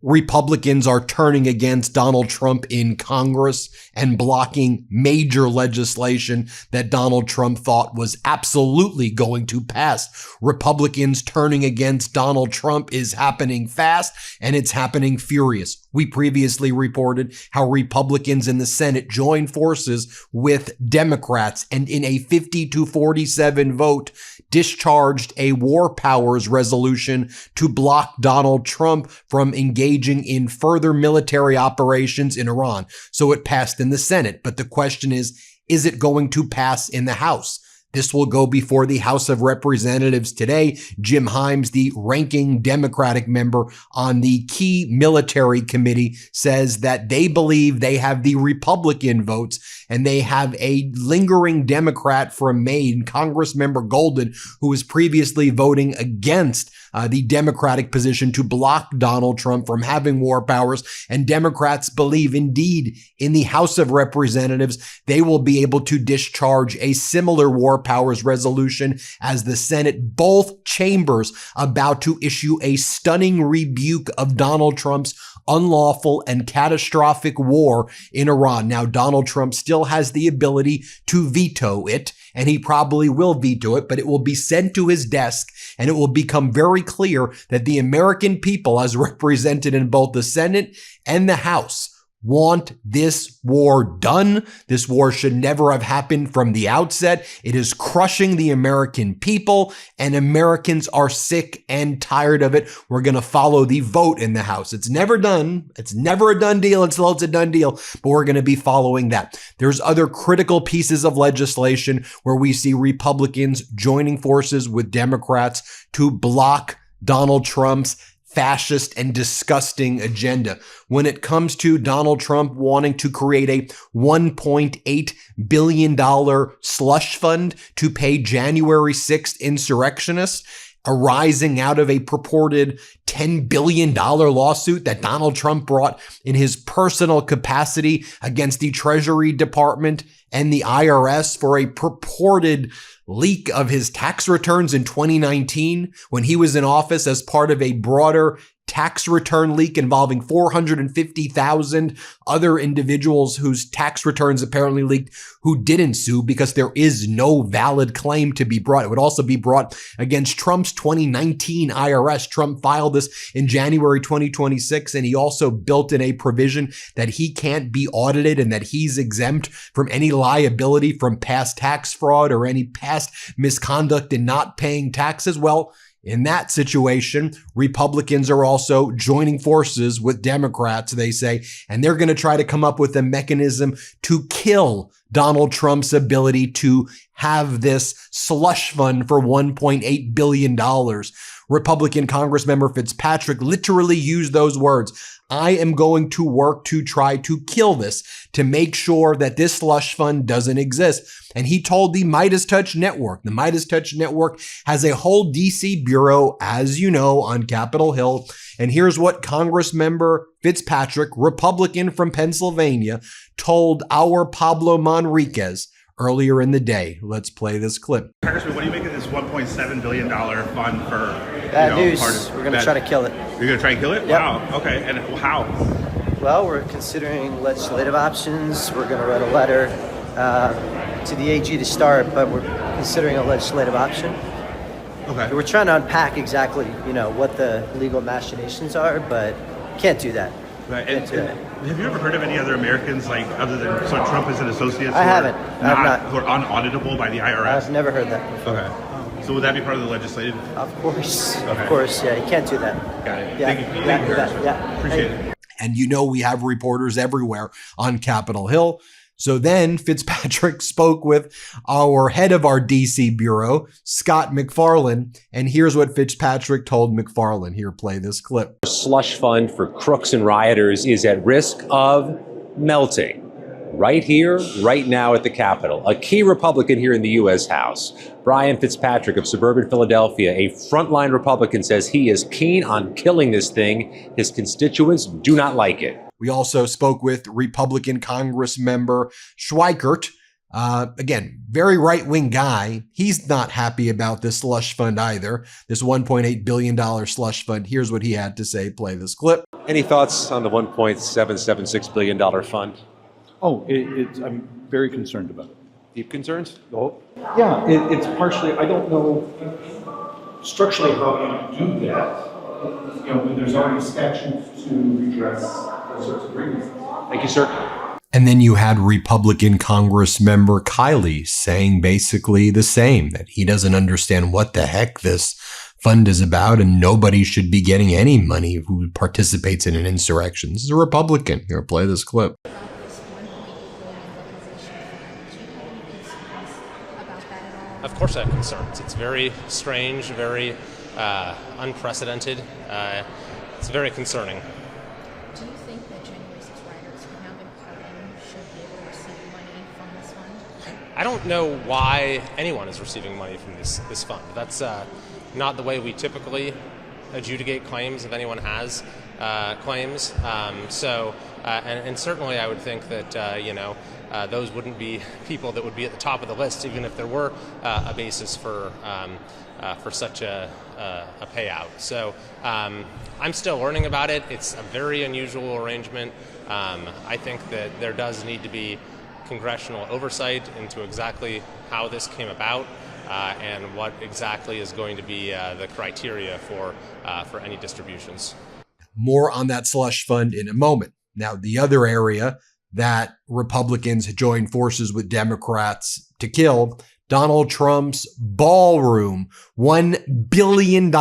Republicans are turning against Donald Trump in Congress and blocking major legislation that Donald Trump thought was absolutely going to pass. Republicans turning against Donald Trump is happening fast, and it's happening furious. We previously reported how Republicans in the Senate joined forces with Democrats and in a 50-47 vote discharged a war powers resolution to block Donald Trump from engaging in further military operations in Iran. So it passed in the Senate. But the question is it going to pass in the House? This will go before the House of Representatives today. Jim Himes, the ranking Democratic member on the key military committee, says that they believe they have the Republican votes and they have a lingering Democrat from Maine, Congressmember Golden, who was previously voting against the Democratic position to block Donald Trump from having war powers. And Democrats believe indeed in the House of Representatives, they will be able to discharge a similar war powers resolution as the Senate, both chambers about to issue a stunning rebuke of Donald Trump's unlawful and catastrophic war in Iran. Now, Donald Trump still has the ability to veto it, and he probably will veto it, but it will be sent to his desk, and it will become very clear that the American people, as represented in both the Senate and the House, want this war done. This war should never have happened from the outset. It is crushing the American people, and Americans are sick and tired of it. We're going to follow the vote in the House. It's never done. It's never a done deal until it's a done deal, but we're going to be following that. There's other critical pieces of legislation where we see Republicans joining forces with Democrats to block Donald Trump's fascist and disgusting agenda. When it comes to Donald Trump wanting to create a $1.8 billion slush fund to pay January 6th insurrectionists, arising out of a purported $10 billion lawsuit that Donald Trump brought in his personal capacity against the Treasury Department and the IRS for a purported leak of his tax returns in 2019 when he was in office as part of a broader tax return leak involving 450,000 other individuals whose tax returns apparently leaked who didn't sue because there is no valid claim to be brought. It would also be brought against Trump's 2019 IRS. Trump filed this in January 2026, and he also built in a provision that he can't be audited and that he's exempt from any liability from past tax fraud or any past misconduct in not paying taxes. Well, in that situation, Republicans are also joining forces with Democrats, they say, and they're going to try to come up with a mechanism to kill Donald Trump's ability to have this slush fund for $1.8 billion. Republican Congressmember Fitzpatrick literally used those words. I am going to work to try to kill this, to make sure that this slush fund doesn't exist. And he told the MeidasTouch network. The MeidasTouch network has a whole DC bureau, as you know, on Capitol Hill. And here's what Congressmember Fitzpatrick, Republican from Pennsylvania, told our Pablo Manriquez earlier in the day. Let's play this clip. Congressman, what do you make of this $1.7 billion fund for bad news? We're going to try to kill it. You're going to try to kill it? Yep. Wow. Okay. And how? Well, we're considering legislative options. We're going to write a letter to the AG to start, but we're considering a legislative option. Okay. We're trying to unpack exactly, what the legal machinations are, but can't do that. Right. And have you ever heard of any other Americans, like, other than Trump as an associate? I haven't. Who are unauditable by the IRS? I've never heard that before. Okay. So would that be part of the legislative? Of course. Okay. Of course, yeah. You can't do that. Got it. Yeah. Thank you. Yeah. Appreciate it. And we have reporters everywhere on Capitol Hill. So then Fitzpatrick spoke with our head of our DC bureau, Scott McFarland, and here's what Fitzpatrick told McFarland. Here, play this clip. The slush fund for crooks and rioters is at risk of melting right here, right now at the Capitol. A key Republican here in the U.S. House, Brian Fitzpatrick of suburban Philadelphia, a frontline Republican, says he is keen on killing this thing. His constituents do not like it. We also spoke with Republican Congress member Schweikert, Again, very right-wing guy. He's not happy about this slush fund either. This $1.8 billion slush fund. Here's what he had to say. Play this clip. Any thoughts on the $1.776 billion fund? Oh, I'm very concerned about it. Deep concerns? Oh, yeah, it's partially, I don't know structurally how you do that, when there's already statutes to redress those sorts of grievances. Thank you, sir. And then you had Republican Congress member Kiley saying basically the same, that he doesn't understand what the heck this fund is about and nobody should be getting any money who participates in an insurrection. This is a Republican. Here, play this clip. Of course I have concerns. It's very strange, very unprecedented. It's very concerning. Do you think that January 6 rioters who have been pardoned should be able to receive money from this fund? I don't know why anyone is receiving money from this fund. That's not the way we typically adjudicate claims if anyone has claims. And certainly I would think that, those wouldn't be people that would be at the top of the list, even if there were a basis for such a payout. So I'm still learning about it. It's a very unusual arrangement. I think that there does need to be congressional oversight into exactly how this came about and what exactly is going to be the criteria for any distributions. More on that slush fund in a moment. Now, the other area that Republicans joined forces with Democrats to kill, Donald Trump's Ballroom, $1 billion.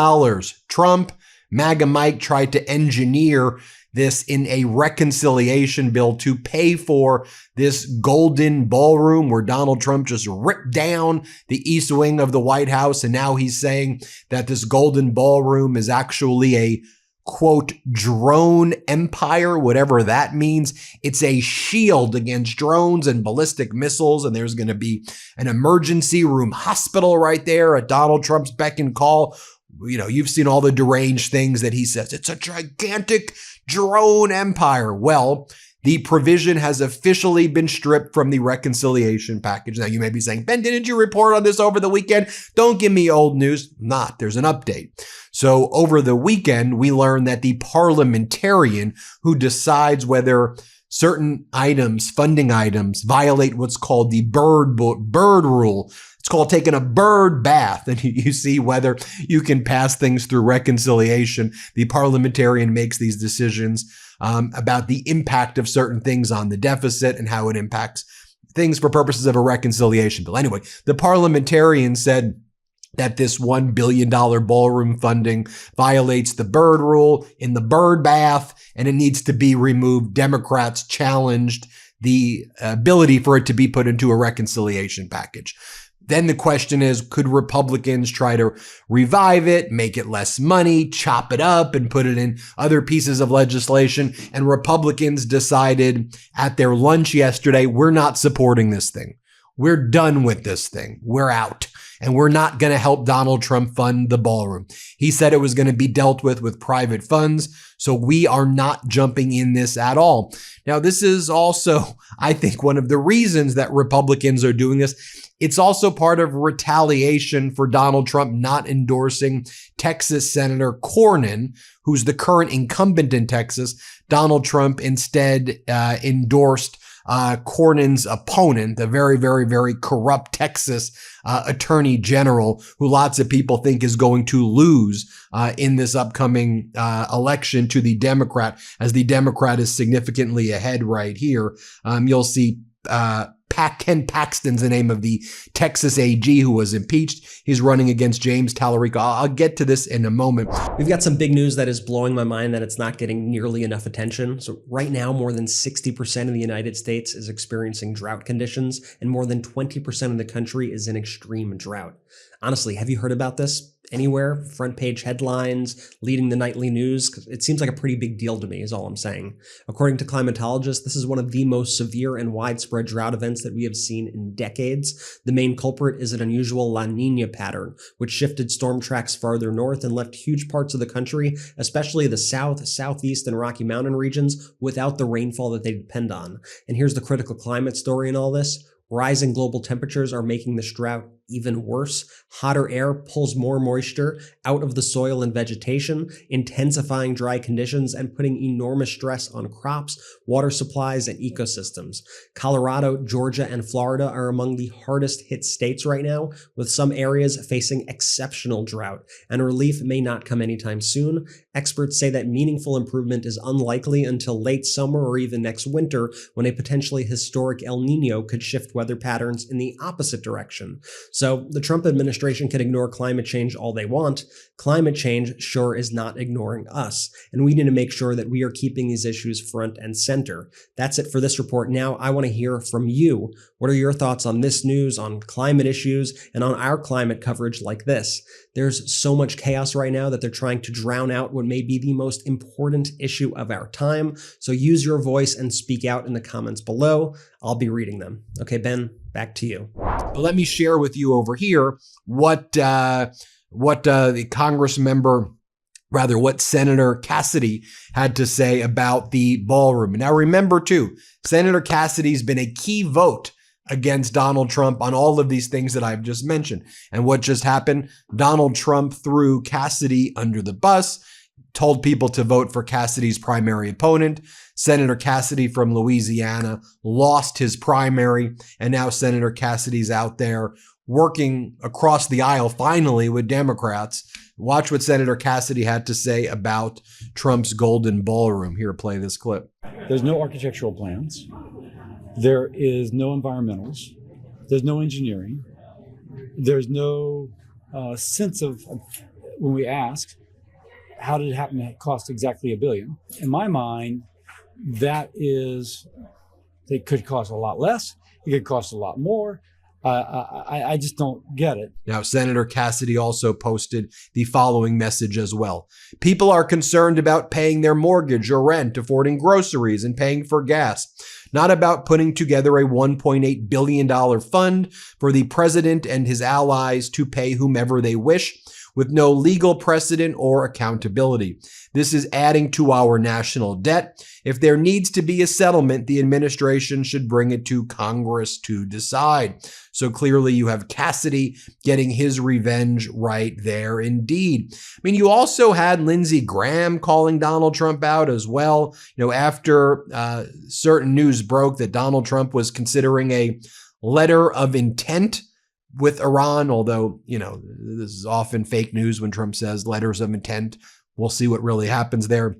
Trump, MAGA Mike, tried to engineer this in a reconciliation bill to pay for this golden ballroom where Donald Trump just ripped down the East Wing of the White House. And now he's saying that this golden ballroom is actually a quote, drone empire, whatever that means. It's a shield against drones and ballistic missiles. And there's going to be an emergency room hospital right there at Donald Trump's beck and call. You've seen all the deranged things that he says. It's a gigantic drone empire. Well, the provision has officially been stripped from the reconciliation package. Now, you may be saying, Ben, didn't you report on this over the weekend? Don't give me old news. Not. There's an update. So over the weekend, we learned that the parliamentarian who decides whether certain items, funding items, violate what's called the bird rule. It's called taking a bird bath, and you see whether you can pass things through reconciliation. The parliamentarian makes these decisions about the impact of certain things on the deficit and how it impacts things for purposes of a reconciliation bill. Anyway, the parliamentarian said that this $1 billion ballroom funding violates the bird rule in the bird bath, and it needs to be removed. Democrats challenged the ability for it to be put into a reconciliation package. Then the question is, could Republicans try to revive it, make it less money, chop it up, and put it in other pieces of legislation? And Republicans decided at their lunch yesterday, we're not supporting this thing. We're done with this thing. We're out. And we're not going to help Donald Trump fund the ballroom. He said it was going to be dealt with private funds. So we are not jumping in this at all. Now, this is also, I think, one of the reasons that Republicans are doing this. It's also part of retaliation for Donald Trump not endorsing Texas Senator Cornyn, who's the current incumbent in Texas. Donald Trump instead endorsed Cornyn's opponent, the very, very, very corrupt Texas attorney general, who lots of people think is going to lose in this upcoming election to the Democrat, as the Democrat is significantly ahead right here. You'll see Ken Paxton's the name of the Texas AG who was impeached. He's running against James Tallarico. I'll get to this in a moment. We've got some big news that is blowing my mind that it's not getting nearly enough attention. So right now, more than 60% of the United States is experiencing drought conditions, and more than 20% of the country is in extreme drought. Honestly, have you heard about this anywhere? Front page headlines, leading the nightly news? 'Cause it seems like a pretty big deal to me, is all I'm saying. According to climatologists, this is one of the most severe and widespread drought events that we have seen in decades. The main culprit is an unusual La Nina pattern, which shifted storm tracks farther north and left huge parts of the country, especially the south, southeast, and Rocky Mountain regions, without the rainfall that they depend on. And here's the critical climate story in all this. Rising global temperatures are making this drought even worse. Hotter air pulls more moisture out of the soil and vegetation, intensifying dry conditions and putting enormous stress on crops, water supplies, and ecosystems. Colorado, Georgia, and Florida are among the hardest hit states right now, with some areas facing exceptional drought, and relief may not come anytime soon. Experts say that meaningful improvement is unlikely until late summer or even next winter, when a potentially historic El Nino could shift weather patterns in the opposite direction. So the Trump administration can ignore climate change all they want. Climate change sure is not ignoring us, and we need to make sure that we are keeping these issues front and center. That's it for this report. Now I want to hear from you. What are your thoughts on this news, on climate issues, and on our climate coverage like this? There's so much chaos right now that they're trying to drown out what may be the most important issue of our time. So use your voice and speak out in the comments below. I'll be reading them. Okay, Ben, back to you. But let me share with you over here what the Congress member, rather what Senator Cassidy had to say about the ballroom. Now remember too, Senator Cassidy's been a key vote against Donald Trump on all of these things that I've just mentioned. And what just happened? Donald Trump threw Cassidy under the bus, told people to vote for Cassidy's primary opponent. Senator Cassidy from Louisiana lost his primary, and now Senator Cassidy's out there working across the aisle finally with Democrats. Watch what Senator Cassidy had to say about Trump's golden ballroom. Here, play this clip. There's no architectural plans. There is no environmentals. There's no engineering. There's no sense of, when we ask, how did it happen to cost exactly $1 billion? In my mind, that is, it could cost a lot less. It could cost a lot more. I just don't get it. Now, Senator Cassidy also posted the following message as well. People are concerned about paying their mortgage or rent, affording groceries, and paying for gas, not about putting together a $1.8 billion fund for the president and his allies to pay whomever they wish, with no legal precedent or accountability. This is adding to our national debt. If there needs to be a settlement, the administration should bring it to Congress to decide. So clearly you have Cassidy getting his revenge right there indeed. I mean, you also had Lindsey Graham calling Donald Trump out as well. You know, after certain news broke that Donald Trump was considering a letter of intent with Iran, although, you know, this is often fake news when Trump says letters of intent. We'll see what really happens there.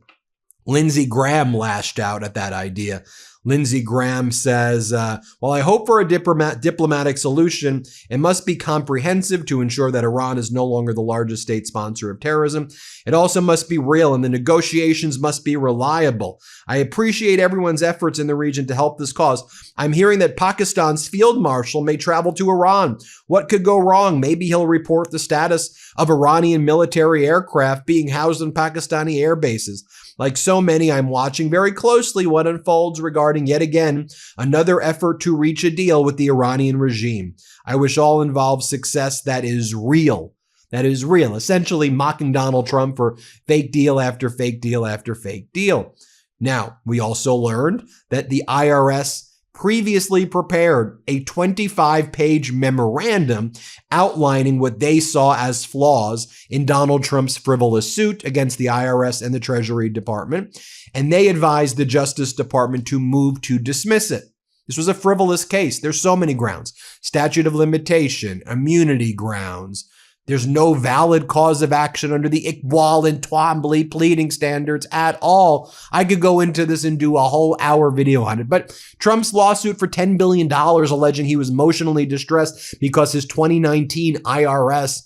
Lindsey Graham lashed out at that idea. Lindsey Graham says, while I hope for a diplomatic solution, it must be comprehensive to ensure that Iran is no longer the largest state sponsor of terrorism. It also must be real, and the negotiations must be reliable. I appreciate everyone's efforts in the region to help this cause. I'm hearing that Pakistan's field marshal may travel to Iran. What could go wrong? Maybe he'll report the status of Iranian military aircraft being housed on Pakistani air bases. Like so many, I'm watching very closely what unfolds regarding, yet again, another effort to reach a deal with the Iranian regime. I wish all involved success that is real. That is real. Essentially mocking Donald Trump for fake deal after fake deal after fake deal. Now, we also learned that the IRS previously prepared a 25-page memorandum outlining what they saw as flaws in Donald Trump's frivolous suit against the IRS and the Treasury Department, and they advised the Justice Department to move to dismiss it. This was a frivolous case. There's so many grounds. Statute of limitation, immunity grounds. There's no valid cause of action under the Iqbal and Twombly pleading standards at all. I could go into this and do a whole hour video on it. But Trump's lawsuit for $10 billion alleging he was emotionally distressed because his 2019 IRS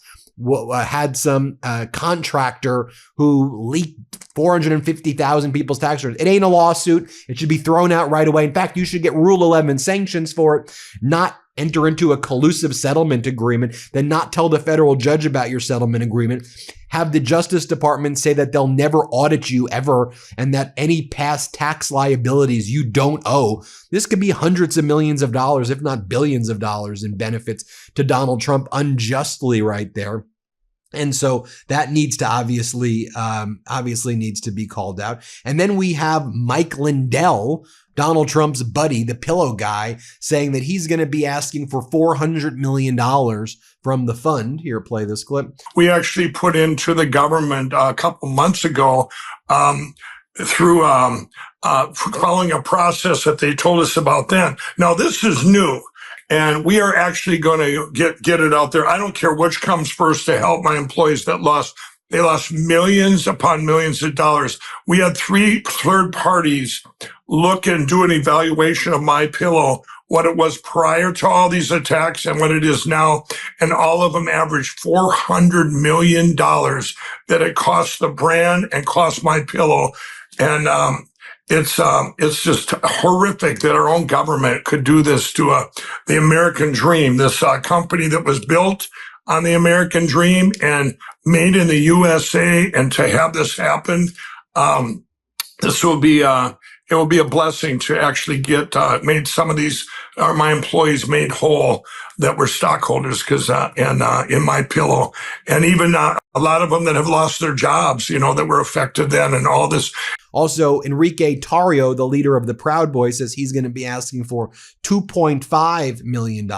had some contractor who leaked 450,000 people's tax returns. It ain't a lawsuit. It should be thrown out right away. In fact, you should get Rule 11 sanctions for it, not enter into a collusive settlement agreement, then not tell the federal judge about your settlement agreement, have the Justice Department say that they'll never audit you ever, and that any past tax liabilities you don't owe. This could be hundreds of millions of dollars, if not billions of dollars in benefits to Donald Trump unjustly right there. And so that needs to obviously needs to be called out. And then we have Mike Lindell, Donald Trump's buddy, the pillow guy, saying that he's going to be asking for $400 million from the fund. Here, play this clip. We actually put into the government a couple months ago through following a process that they told us about then. Now, this is new. And we are actually going to get it out there. I don't care which comes first to help my employees that lost millions upon millions of dollars. We had 3 third parties look and do an evaluation of MyPillow, what it was prior to all these attacks and what it is now. And all of them averaged $400 million that it cost the brand and cost MyPillow. And, it's just horrific that our own government could do this to the American dream, this company that was built on the American dream and made in the USA. And to have this happen, this will be it will be a blessing to actually get made some of these my employees made whole that were stockholders because in MyPillow, and even a lot of them that have lost their jobs, that were affected then, and all this. Also, Enrique Tarrio, the leader of the Proud Boys, says he's going to be asking for $2.5 million.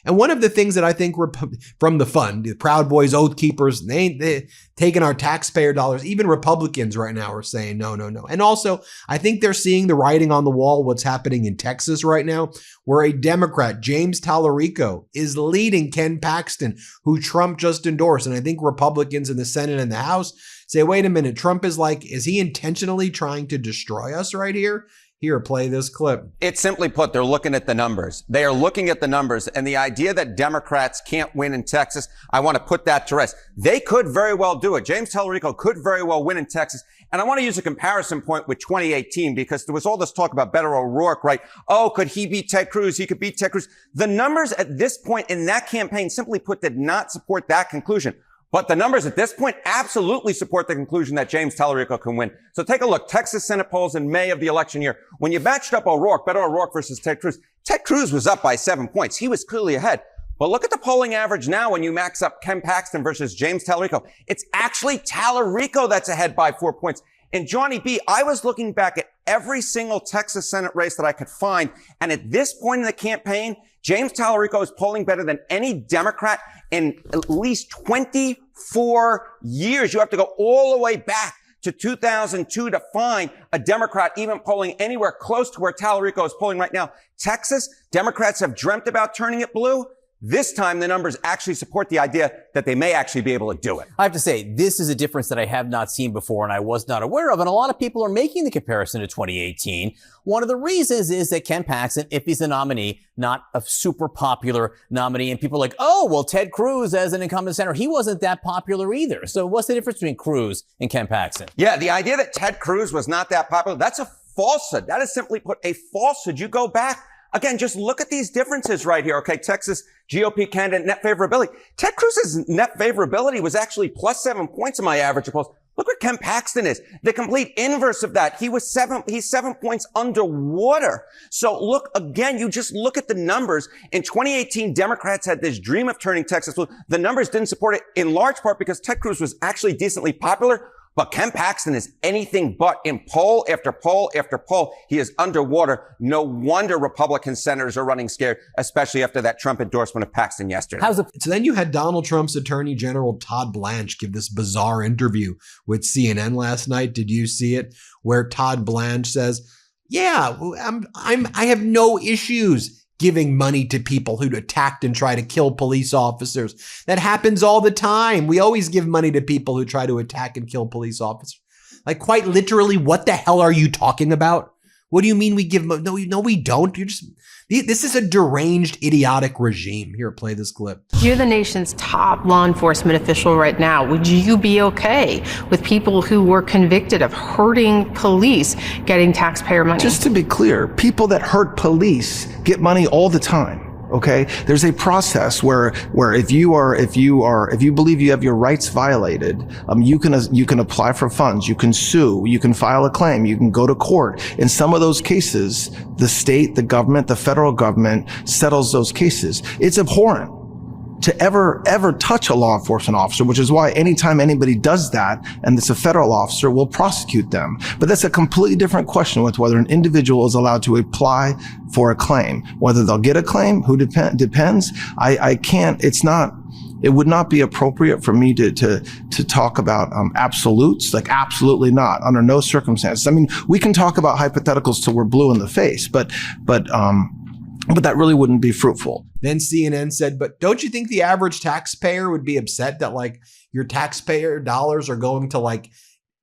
And one of the things that I think were from the fund, the Proud Boys, Oath Keepers, they taking our taxpayer dollars. Even Republicans right now are saying no. And also, I think they're seeing the writing on the wall, what's happening in Texas right now, where a Democrat, James Tallarico, is leading Ken Paxton, who Trump just endorsed. And I think Republicans in the Senate and the House say, wait a minute, Trump is is he intentionally trying to destroy us right here? Here, play this clip. It's simply put, they're looking at the numbers. They are looking at the numbers, and the idea that Democrats can't win in Texas, I want to put that to rest. They could very well do it. James Tallarico could very well win in Texas. And I want to use a comparison point with 2018 because there was all this talk about Beto O'Rourke, right? Oh, could he beat Ted Cruz? He could beat Ted Cruz. The numbers at this point in that campaign, simply put, did not support that conclusion. But the numbers at this point absolutely support the conclusion that James Tallarico can win. So take a look. Texas Senate polls in May of the election year. When you matched up Beto O'Rourke versus Ted Cruz was up by 7 points. He was clearly ahead. But look at the polling average now when you max up Ken Paxton versus James Tallarico. It's actually Tallarico that's ahead by 4 points. And Johnny B, I was looking back at every single Texas Senate race that I could find. And at this point in the campaign, James Tallarico is polling better than any Democrat in at least 24 years. You have to go all the way back to 2002 to find a Democrat even polling anywhere close to where Tallarico is polling right now. Texas, Democrats have dreamt about turning it blue. This time, the numbers actually support the idea that they may actually be able to do it. I have to say, this is a difference that I have not seen before and I was not aware of. And a lot of people are making the comparison to 2018. One of the reasons is that Ken Paxton, if he's the nominee, not a super popular nominee. And people are like, oh, well, Ted Cruz as an incumbent senator, he wasn't that popular either. So what's the difference between Cruz and Ken Paxton? Yeah, the idea that Ted Cruz was not that popular, that's a falsehood. That is simply put a falsehood. You go back. Again, just look at these differences right here. Okay, Texas GOP candidate net favorability. Ted Cruz's net favorability was actually plus 7 points in my average polls. Look where Ken Paxton is. The complete inverse of that. He's 7 points underwater. So look, again, you just look at the numbers. In 2018, Democrats had this dream of turning Texas blue. The numbers didn't support it in large part because Ted Cruz was actually decently popular. But Ken Paxton is anything but. In poll after poll after poll, he is underwater. No wonder Republican senators are running scared, especially after that Trump endorsement of Paxton yesterday. So then you had Donald Trump's Attorney General Todd Blanche give this bizarre interview with CNN last night. Did you see it? Where Todd Blanche says, yeah, I have no issues giving money to people who attacked and try to kill police officers. That happens all the time. We always give money to people who try to attack and kill police officers. Like, quite literally, what the hell are you talking about? What do you mean we give money? No, we don't. This is a deranged, idiotic regime. Here, play this clip. You're the nation's top law enforcement official right now. Would you be okay with people who were convicted of hurting police getting taxpayer money? Just to be clear, people that hurt police get money all the time. Okay, there's a process where if you believe you have your rights violated, you can apply for funds, you can sue, you can file a claim, you can go to court. In some of those cases, the state, the government, the federal government settles those cases. It's abhorrent. to ever touch a law enforcement officer, which is why anytime anybody does that, and it's a federal officer, we'll prosecute them. But that's a completely different question with whether an individual is allowed to apply for a claim. Whether they'll get a claim, depends. I can't, it would not be appropriate for me to talk about absolutes, like absolutely not, under no circumstances. I mean, we can talk about hypotheticals till we're blue in the face, but that really wouldn't be fruitful. Then CNN said, but don't you think the average taxpayer would be upset that like your taxpayer dollars are going to like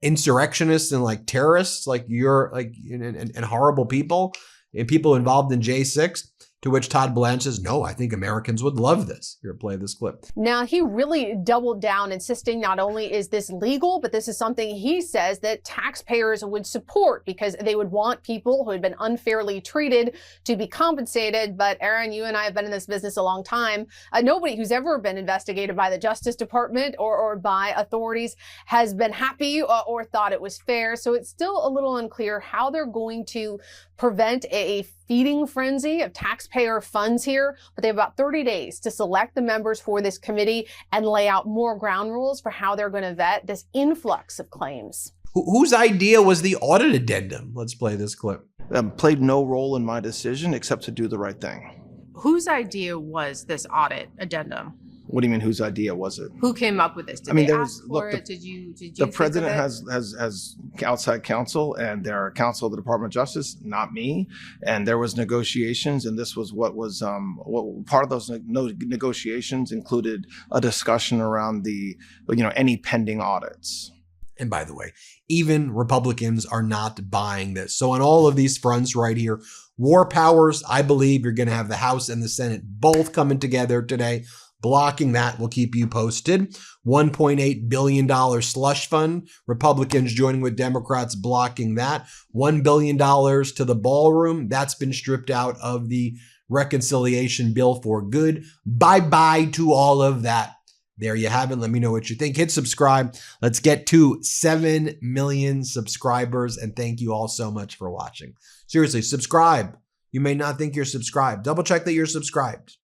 insurrectionists and like terrorists, like you're like and horrible people and people involved in J6? To which Todd Blanche says, no, I think Americans would love this. Here, play this clip. Now, he really doubled down, insisting not only is this legal, but this is something he says that taxpayers would support because they would want people who had been unfairly treated to be compensated. But Aaron, you and I have been in this business a long time. Nobody who's ever been investigated by the Justice Department or by authorities has been happy or thought it was fair. So it's still a little unclear how they're going to prevent a feeding frenzy of taxpayer funds here, but they have about 30 days to select the members for this committee and lay out more ground rules for how they're going to vet this influx of claims. Whose idea was the audit addendum? Let's play this clip. Played no role in my decision except to do the right thing. Whose idea was this audit addendum? What do you mean, whose idea was it? Who came up with this? Did they ask for it? Did you the president has outside counsel, and their counsel of the Department of Justice, not me. And there was negotiations, and this was what part of those negotiations included a discussion around any pending audits. And by the way, even Republicans are not buying this. So on all of these fronts right here, war powers, I believe you're going to have the House and the Senate both coming together today. Blocking that will keep you posted. $1.8 billion slush fund. Republicans joining with Democrats blocking that. $1 billion to the Ballroom. That's been stripped out of the reconciliation bill for good. Bye-bye to all of that. There you have it. Let me know what you think. Hit subscribe. Let's get to 7 million subscribers. And thank you all so much for watching. Seriously, subscribe. You may not think you're subscribed. Double check that you're subscribed.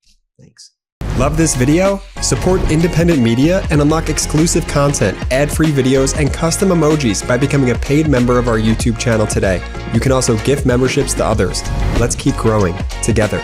Thanks. Love this video? Support independent media and unlock exclusive content, ad-free videos, and custom emojis by becoming a paid member of our YouTube channel today. You can also gift memberships to others. Let's keep growing together.